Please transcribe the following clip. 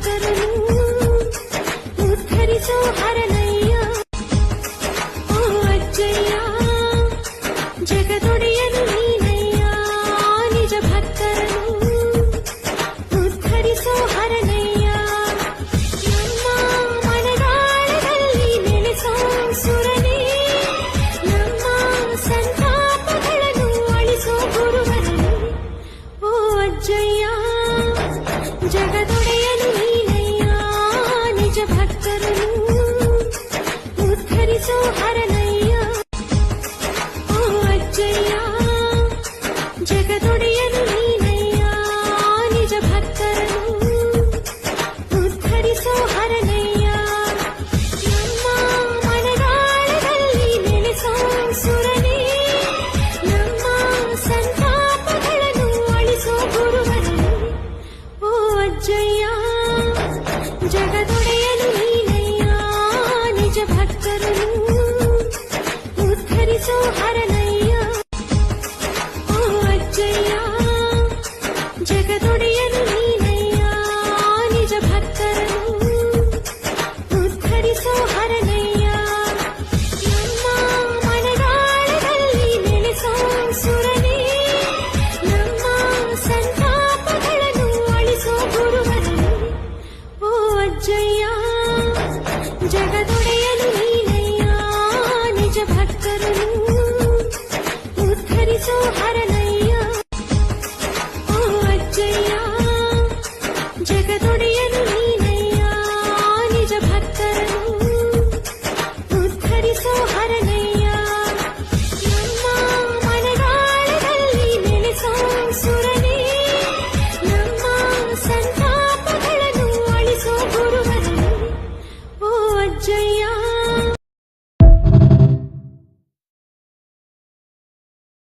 ಭಕ್ತರನ್ನು ಉದ್ಧರಿಸೋ ಹರನಯ್ಯ. ಓ ಅಜ್ಜಯ್ಯ ಜಗದೊಡೆಯನು ನೀನಯ್ಯ, ನಿಜ ಭಕ್ತರನ್ನು ಉದ್ಧರಿಸೋ ಹರನಯ್ಯ. ನಮ್ಮ ಮನದಾಳದಲ್ಲಿ ನೆಲೆಸೋ ಸುರನೇ, ನಮ್ಮ ಸಂತಾಪಗಳನ್ನು ಅಳಿಸೋ ಗುರುವರನು. ಓ ಅಜ್ಜಯ್ಯ ಜಗದೊಡೆಯನು ನೀನಯ್ಯ, ನಿಜ ಭಕ್ತರನ್ನು ಉದ್ಧರಿಸೋ ಹರನಯ್ಯ. ಓ ಅಜ್ಜಯ್ಯ ಜಗದೊಡೆಯನು ನೀನಯ್ಯ, ನಿಜ ಭಕ್ತರನ್ನು ಉದ್ಧರಿಸೋ ಹರನಯ್ಯ. ನಮ್ಮ ಮನದಾಳದಲ್ಲಿ ನೆಲೆಸೋ ಸುರನೇ, ನಮ್ಮ ಸಂತಾಪಗಳನ್ನು ಅಳಿಸೋ ಗುರುವರನು. ಓ ಅಜ್ಜಯ್ಯ ಜಗದೊಡೆಯನು ನೀನಯ್ಯ, ನಿಜ ಭಕ್ತರನ್ನು ಉದ್ಧರಿಸೋ ಹರನಯ್ಯ. ಓ ಅಜ್ಜಯ್ಯ ಜಗದೊಡೆಯನು ನೀನಯ್ಯ, ನಿಜ ಭಕ್ತರನ್ನು ಉದ್ಧರಿಸೋ ಹರನಯ್ಯ. ನಮ್ಮ ಮನದಾಳದಲ್ಲಿ ನೆಲೆಸೋ ಸುರನೇ, ನಮ್ಮ ಸಂತಾಪಗಳನ್ನು ಅಳಿಸೋ ಗುರುವರನು. ಓ ಅಜ್ಜಯ್ಯ ಜಗದೊಡೆಯನು